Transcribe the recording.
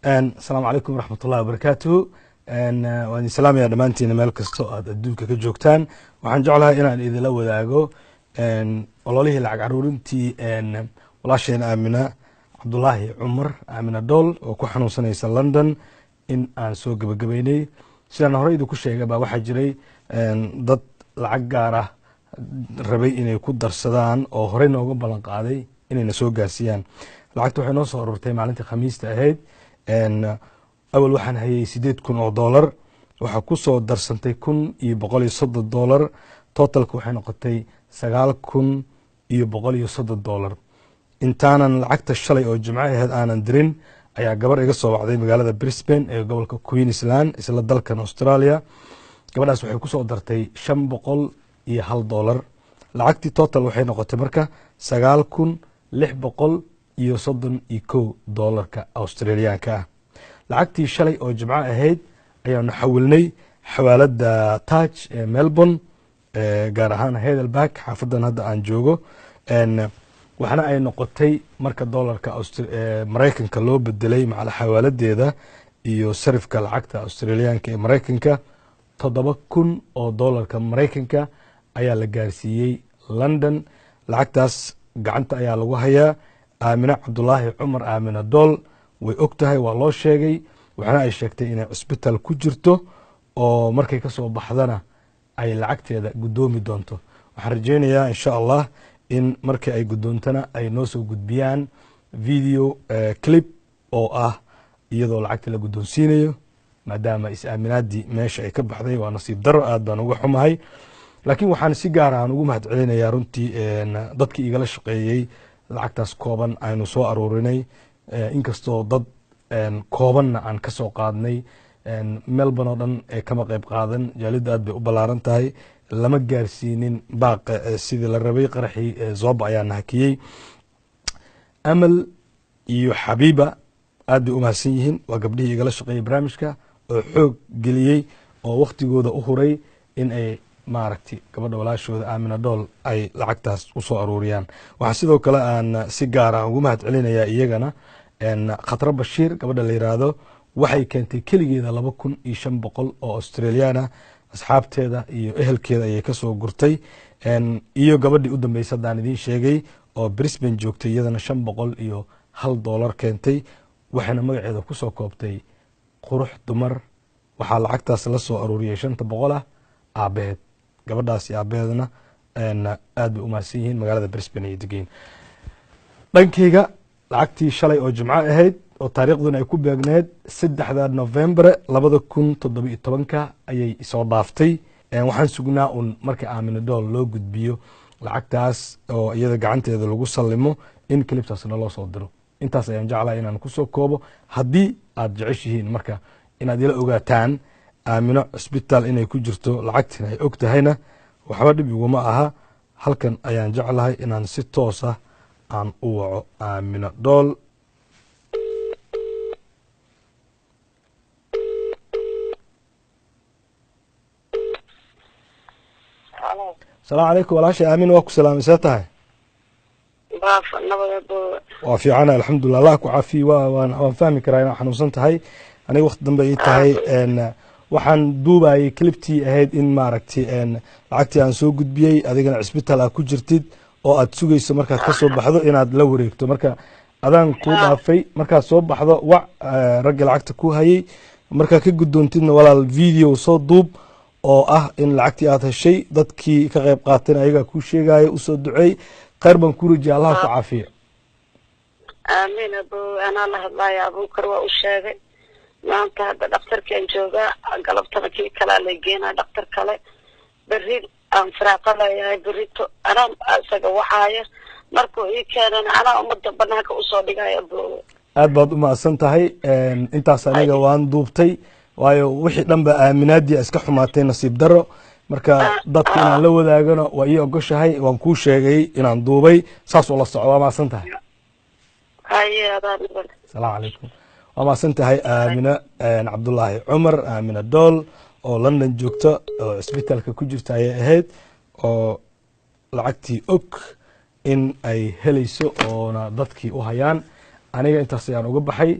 السلام عليكم ورحمة الله وبركاته. وأنا سلام يا دمانتي نمال كستو أدوك كجوكتان وحن جعلها إن إذا لو ذاقو والله ليه العق عرورنتي والله شيء آمنة عبد الله عمر آمنة دول وكحنو سنة لندن إن أن سوق بجبيني سنة هريد كل شيء جبا واحد جري ضد العقارة ربي إنه يكون درسدان أو هرينا وقبل قاضي إنه نسوق جاسيان lacagta waxay noo soo ururtay maalintii khamiista ahayd awal waxaan hayay $8,000 waxa ku soo darsantay $1,130 totalka waxay noqotay $9,130 intaanan lacagta shalay oo jimco ahayd aanan dirin ayaa gabar iga soo wacday magaalada Brisbane ee gobolka Queensland isla dalkan Australia gabadhaas waxay ku soo dartay $501 lacagtii total waxay noqotay marka $9,631 Australian-ka ah lacagtii shalay oo jimco ahayd ayaanu xawilnay xawaalada Taj ee Melbourne gaar ahaan Heidelberg xaafadan hadda aan joogo waxana ay noqotay marka dollarka Mareykanka loo bedelay macal xawaaladeeda iyo sarifka lacagta Australian-ka ee Mareykanka $7,000 Mareykanka ayaa la gaarsiiyay London lacagtaas gacanta ayaa lagu hayaa آمنة عبد الله عمر آمنة دول وأكتها والله شيء وحنا أي شيء إن إسبيتال كجرته أو مركي كسو بحضنا أي العكت هذا قدومي دونته وحرجينا يا إن شاء الله إن مركي أي قدونتنا أي نوسو قد بيان فيديو كليب أو يضو العكت اللي قدون سينيو ما دام آمنات دي ماشي أي كب حضي ونصيب در أدبان وحوم هاي لكن وحنا سيجارة نقوم هاد علينا يا رنتي ضدك إيجال شقيي lacagtaas kooban aynu soo aruurinay inkastoo dad koobanna aan ka soo qaadnay Melbourne oo dhan ee kama qayb qaadan jaalida aad bay u balaaran tahay lama gaarsiinin baaq sidii la rabay qaraxii Zoba ayaa nahakiyay Amal iyo Habiba aad bay u mahadsan yihiin waa gabdhihii igala shaqeeyay barnaamijka oo xoog geliyay oo waqtigooda u huray in ay maaragtay gabadha walaashooda Aamina Dool ay lacagtaas u soo aruuriyaan waxa sidoo kale aan si gaar ah ugu mahad celinayaa iyagana Khatra Bashiir gabadha la yiraahdo waxay keentay kaligeeda 2,500 oo Australian ah asxaabteeda iyo ehelkeeda ayay ka soo gurtay iyo gabadhii u dambeysay daan idin sheegay oo Brisbane joogtay iyadana $501 keentay waxana magaceeda ku soo koobtay qurux dumar waxa lacagtaas la soo aruuriyay 500 ah aabeed gabadhaas aabeedna aad bay u maasii yihiin magaalada Brisbane ay degan dhankayga lacagtii shalay oo jimco ahayd oo taariikhduna ay ku beegneed 3 November 2017 ayay soo dhaaftay waxaan sugnaa markii Aamina Dool loo gudbiyo lacagtaas oo iyada gacanteeda lagu sallimo in cliptaasna loo soo diro intaas ayaan jeclahay inaan ku soo koobo haddii aad jeceshihiin marka inaad ila ogaataan Aamino Hospital inay ku jirto lacagtina ay ogtahayna waxba dhib iguma aha halkan ayaan jeclahay inaan si toos ah aan u waco Aamina Dool السلام عليكم والله آمين واكو سلام ساتها وفي عنا الحمد لله الله كعافي وفهمي كراينا حنوصنت هاي أنا وقت دنبي تهاي إن waxaan duubay cliptii ahayd in maaragtay lacagtii aan soo gudbiyay adigana cisbitaal aad ku jirtid oo aad sugayso markaad ka soo baxdo inaad la wareegto marka adaan ku dhaafay markaad soo baxdo rag lacagta ku hayay marka ka gudoontidna walaal video soo duub oo in lacagtii aad heshay dadkii ka qayb qaateen ayaga ku sheegay u soo duceey khayr baan ku rajaa Allah ku caafiyo aamin abu ana la hadlayo abu karwa u sheegay maanta hadda dhakhtarkan jooga galabtana kii kala la geena dhakhtar kale bari aan firaaqadahay barito ana asaga waxaaya markuu ii keenan ana umada banaanka u soo dhigay aad baad u maasan tahay intaas aniga waan duubtay waayo wixii dhanba aaminaadii iska xumaatay nasiib daro marka dadka inaan la wadaagano waa ii ogoshahay waan ku sheegay inaan duubay saas oo la socdo waa maasan tahay salaam alaykum وما سنتهي آمنة عبد الله عمر آمنة دول أو لندن جوكتا أو إسبيتال كوجرتا هيد أو لعكتي إن أي هليسو أو ضدكي أو هيان أنا أنت سيان وقبحي